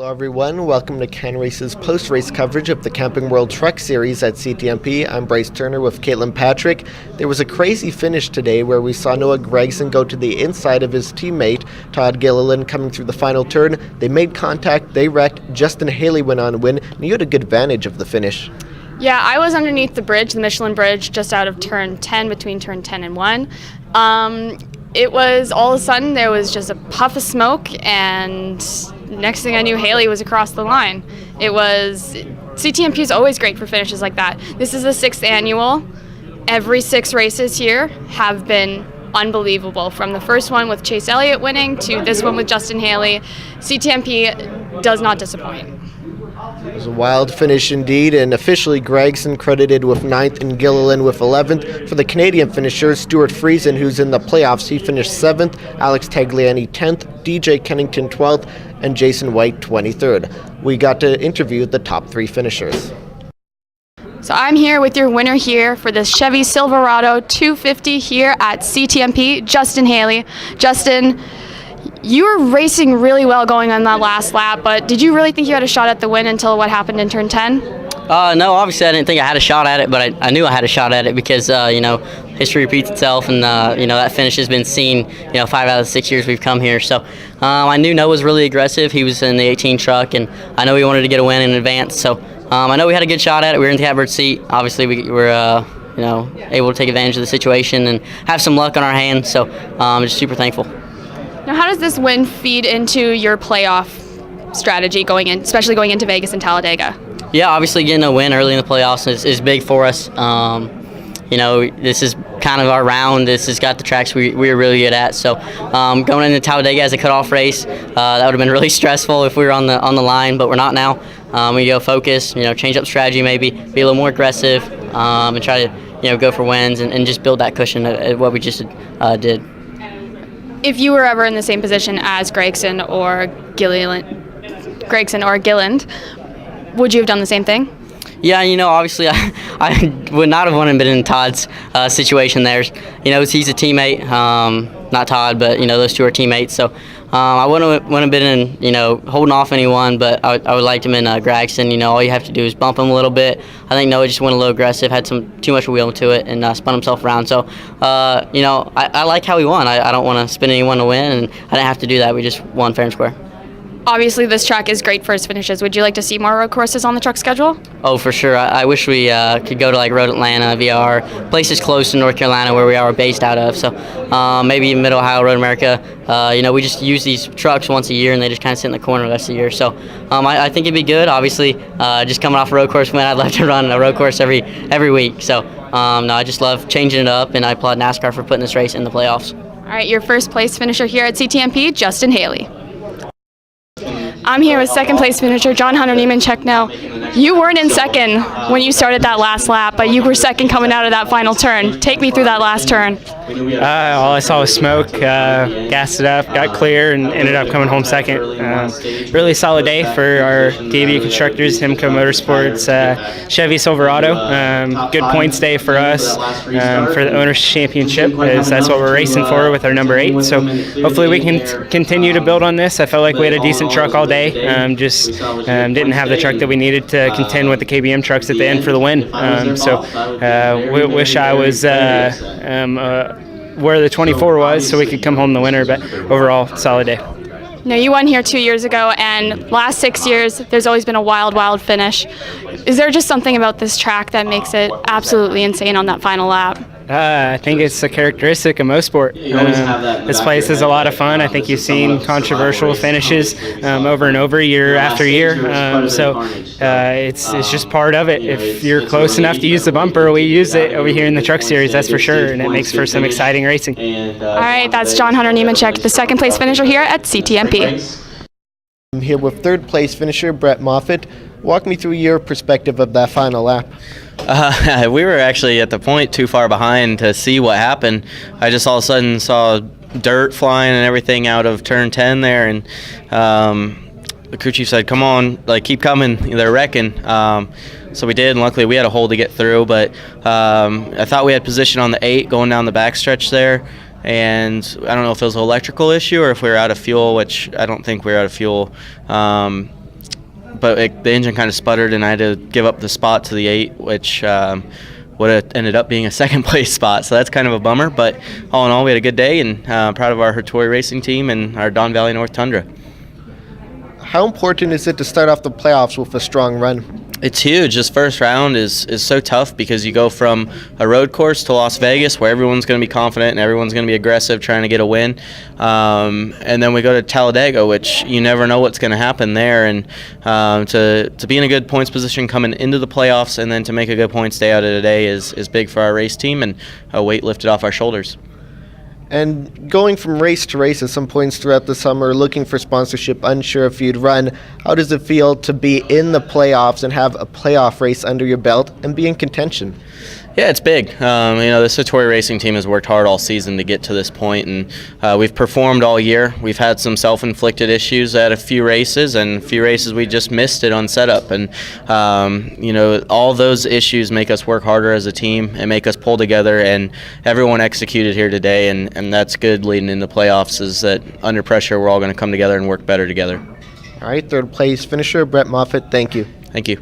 Hello everyone, welcome to CANrace's post-race coverage of the Camping World Truck Series at CTMP. I'm Bryce Turner with Caitlin Patrick. There was a crazy finish today where we saw Noah Gragson go to the inside of his teammate, Todd Gilliland, coming through the final turn. They made contact, they wrecked, Justin Haley went on to win, and you had a good advantage of the finish. Yeah, I was underneath the bridge, the Michelin bridge, just out of turn 10, between turn 10 and 1. It was all of a sudden, there was just a puff of smoke, and next thing I knew, Haley was across the line. CTMP is always great for finishes like that. This is the 6th annual. Every 6 races here have been unbelievable, from the first one with Chase Elliott winning to this one with Justin Haley. CTMP does not disappoint. It was a wild finish indeed, and officially Gragson credited with 9th and Gilliland with 11th. For the Canadian finishers, Stuart Friesen, who's in the playoffs, he finished 7th, Alex Tagliani 10th, DJ Kennington 12th, and Jason White 23rd. We got to interview the top 3 finishers. So I'm here with your winner here for the Chevy Silverado 250 here at CTMP, Justin Haley. Justin, you were racing really well going on that last lap, but did you really think you had a shot at the win until what happened in turn 10? No, obviously I didn't think I had a shot at it, but I knew I had a shot at it because, history repeats itself, and, that finish has been seen, 5 out of the 6 years we've come here. So I knew Noah was really aggressive. He was in the 18 truck, and I know he wanted to get a win in advance. So I know we had a good shot at it. We were in the catbird seat. Obviously we were, able to take advantage of the situation and have some luck on our hands. So I'm just super thankful. Now, how does this win feed into your playoff strategy especially going into Vegas and Talladega? Yeah, obviously getting a win early in the playoffs is big for us. This is kind of our round. This has got the tracks we're really good at. So going into Talladega as a cutoff race, that would have been really stressful if we were on the line, but we're not now. We go focus, change up strategy maybe, be a little more aggressive, and try to go for wins and just build that cushion at what we just did. If you were ever in the same position as Gragson or Gilliland, would you have done the same thing? Yeah, obviously I would not have wanted to be in Todd's situation there. He's a teammate, not Todd, but, those two are teammates. So I wouldn't have been in, holding off anyone, but I would like him in Gragson. All you have to do is bump him a little bit. I think Noah just went a little aggressive, had too much wheel to it, and spun himself around. So, I like how he won. I don't want to spin anyone to win, and I didn't have to do that. We just won fair and square. Obviously, this track is great for its finishes. Would you like to see more road courses on the truck schedule? Oh, for sure. I wish we could go to Road Atlanta, VR, places close to North Carolina where we are based out of. So maybe Mid Ohio, Road America. We just use these trucks once a year, and they just kind of sit in the corner the rest of the year. So I think it'd be good. Obviously, just coming off a road course win, I'd love to run a road course every week. So I just love changing it up, and I applaud NASCAR for putting this race in the playoffs. All right, your first place finisher here at CTMP, Justin Haley. I'm here with second place finisher John Hunter Nemechek. Now, you weren't in second when you started that last lap, but you were second coming out of that final turn. Take me through that last turn. All I saw was smoke, gassed it up, got clear, and ended up coming home second. Really solid day for our DB constructors, Nemechek Motorsports, Chevy Silverado. Good points day for us for the Owners' Championship, as that's what we're racing for with our number 8. So hopefully we can continue to build on this. I felt like we had a decent truck all day. Just didn't have the truck that we needed to contend with the KBM trucks at the end for the win. Wish I was where the 24 was so we could come home the winner, but overall, solid day. Now, you won here 2 years ago, and last 6 years, there's always been a wild finish. Is there just something about this track that makes it absolutely insane on that final lap? I think it's a characteristic of Mosport. This place is a lot of fun. I think you've seen controversial finishes over and over, year after year. It's just part of it. If you're close enough to use the bumper, we use it over here in the Truck Series, that's for sure, and it makes for some exciting racing. All right, that's John Hunter Nemechek, the second place finisher here at CTMP. I'm here with third place finisher Brett Moffitt. Walk me through your perspective of that final lap. We were actually at the point too far behind to see what happened. I just all of a sudden saw dirt flying and everything out of turn 10 there, and the crew chief said, "Come on, keep coming, they're wrecking." So we did, and luckily we had a hole to get through, but I thought we had position on the 8 going down the backstretch there, and I don't know if it was an electrical issue or if we were out of fuel, which I don't think we were out of fuel. the engine kind of sputtered, and I had to give up the spot to the 8, which would have ended up being a second place spot. So that's kind of a bummer. But all in all, we had a good day, and proud of our Hattori racing team and our Don Valley North Tundra. How important is it to start off the playoffs with a strong run? It's huge. This first round is so tough because you go from a road course to Las Vegas where everyone's going to be confident and everyone's going to be aggressive trying to get a win. And then we go to Talladega, which you never know what's going to happen there. And to be in a good points position coming into the playoffs and then to make a good points day out of today is big for our race team and a weight lifted off our shoulders. And going from race to race at some points throughout the summer, looking for sponsorship, unsure if you'd run, how does it feel to be in the playoffs and have a playoff race under your belt and be in contention? Yeah, it's big. This Hattori racing team has worked hard all season to get to this point, and we've performed all year. We've had some self-inflicted issues at a few races, and a few races we just missed it on setup. And, all those issues make us work harder as a team and make us pull together, and everyone executed here today, and that's good leading into playoffs is that under pressure we're all going to come together and work better together. All right, third place finisher, Brett Moffitt, thank you. Thank you.